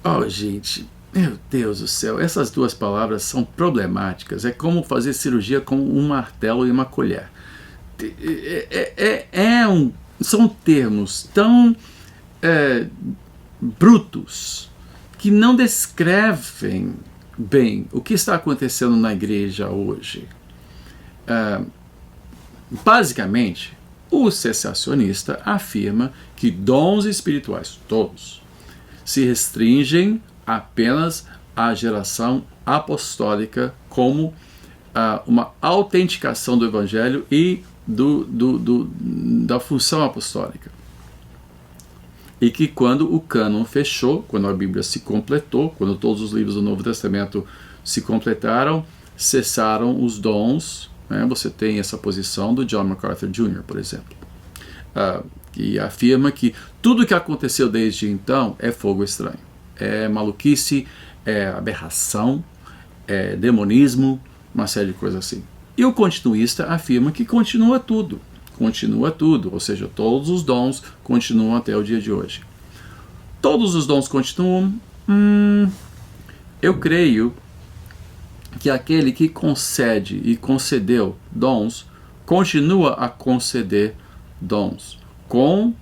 Oh, gente, meu Deus do céu, essas duas palavras são problemáticas. É como fazer cirurgia com um martelo e uma colher. São termos tão brutos que não descrevem bem o que está acontecendo na igreja hoje. Basicamente, o cessacionista afirma que dons espirituais, todos, se restringem apenas à geração apostólica como uma autenticação do evangelho e da função apostólica. E que quando o cânon fechou, quando a Bíblia se completou, quando todos os livros do Novo Testamento se completaram, cessaram os dons. Você tem essa posição do John MacArthur Jr., por exemplo, que afirma que tudo que aconteceu desde então é fogo estranho, é maluquice, é aberração, é demonismo, uma série de coisas assim. E o continuista afirma que continua tudo, ou seja, todos os dons continuam até o dia de hoje. Todos os dons continuam? Eu creio que aquele que concede e concedeu dons, continua a conceder dons, com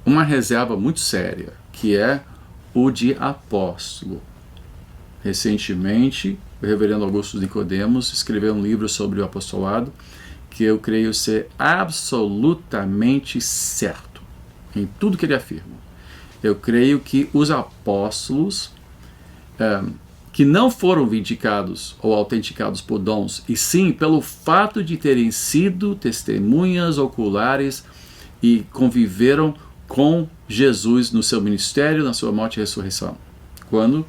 uma reserva muito séria, que é o de apóstolo. Recentemente, o reverendo Augusto Nicodemos escreveu um livro sobre o apostolado, que eu creio ser absolutamente certo em tudo que ele afirma. Eu creio que os apóstolos que não foram vindicados ou autenticados por dons, e sim pelo fato de terem sido testemunhas oculares e conviveram com Jesus no seu ministério, na sua morte e ressurreição. Quando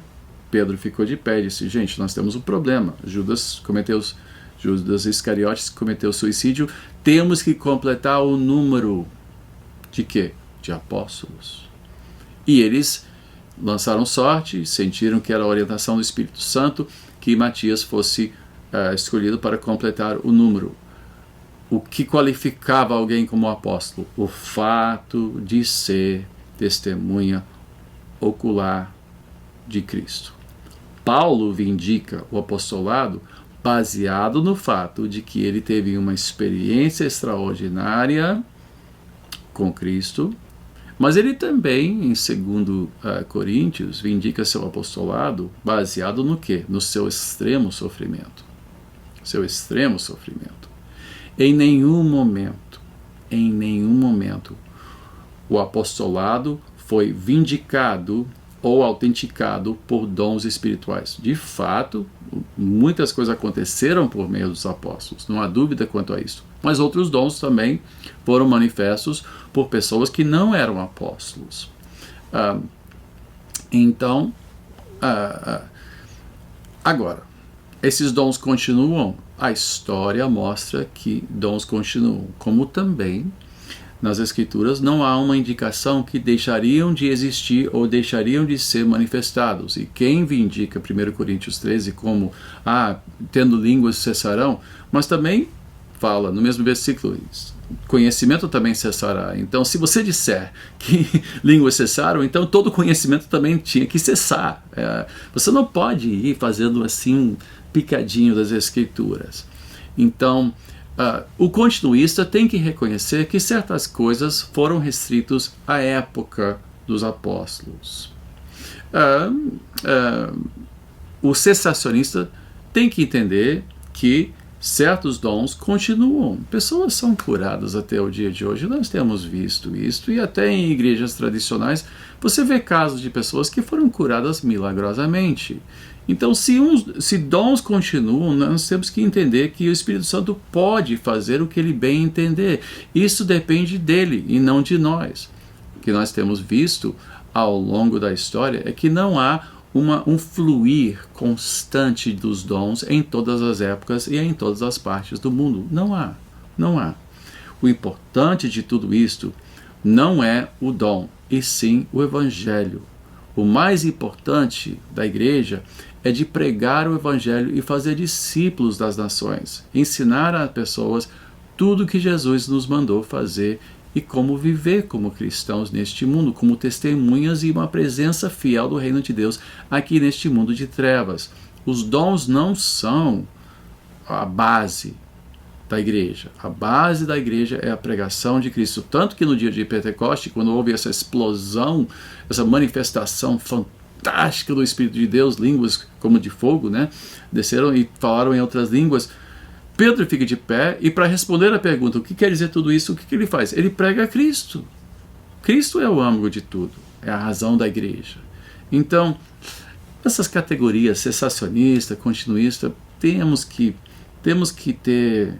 Pedro ficou de pé e disse: gente, nós temos um problema. Judas Iscariotes cometeu suicídio. Temos que completar o número de quê? De apóstolos. E eles lançaram sorte, sentiram que era a orientação do Espírito Santo que Matias fosse escolhido para completar o número. O que qualificava alguém como apóstolo? O fato de ser testemunha ocular de Cristo. Paulo vindica o apostolado baseado no fato de que ele teve uma experiência extraordinária com Cristo, mas ele também, em 2 Coríntios, vindica seu apostolado baseado no quê? No seu extremo sofrimento. Seu extremo sofrimento. Em nenhum momento, o apostolado foi vindicado ou autenticado por dons espirituais. De fato, muitas coisas aconteceram por meio dos apóstolos, não há dúvida quanto a isso. Mas outros dons também foram manifestos por pessoas que não eram apóstolos. Agora, esses dons continuam? A história mostra que dons continuam, como também nas Escrituras não há uma indicação que deixariam de existir ou deixariam de ser manifestados. E quem vindica 1 Coríntios 13 como tendo línguas cessarão, mas também fala no mesmo versículo, conhecimento também cessará. Então, se você disser que línguas cessaram, então todo conhecimento também tinha que cessar. Você não pode ir fazendo assim um picadinho das Escrituras. Então, o continuista tem que reconhecer que certas coisas foram restritas à época dos apóstolos. O cessacionista tem que entender que certos dons continuam. Pessoas são curadas até o dia de hoje. Nós temos visto isso, e até em igrejas tradicionais você vê casos de pessoas que foram curadas milagrosamente. Então, se dons continuam, nós temos que entender que o Espírito Santo pode fazer o que ele bem entender. Isso depende dele e não de nós. O que nós temos visto ao longo da história é que não há um fluir constante dos dons em todas as épocas e em todas as partes do mundo. Não há. O importante de tudo isto não é o dom, e sim o Evangelho. O mais importante da igreja é de pregar o Evangelho e fazer discípulos das nações, ensinar a pessoas tudo que Jesus nos mandou fazer e como viver como cristãos neste mundo, como testemunhas e uma presença fiel do reino de Deus aqui neste mundo de trevas. Os dons não são a base da igreja. A base da igreja é a pregação de Cristo. Tanto que no dia de Pentecoste, quando houve essa explosão, essa manifestação fantástica do Espírito de Deus, línguas como de fogo, né? Desceram e falaram em outras línguas. Pedro fica de pé e, para responder a pergunta, o que quer dizer tudo isso, o que ele faz? Ele prega a Cristo. Cristo é o âmago de tudo, é a razão da igreja. Então, essas categorias, cessacionista, continuista, temos que ter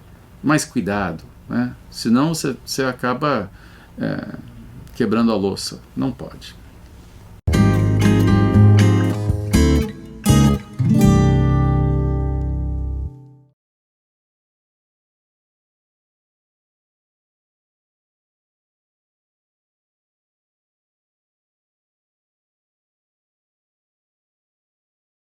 mais cuidado, né? Senão você acaba quebrando a louça. Não pode.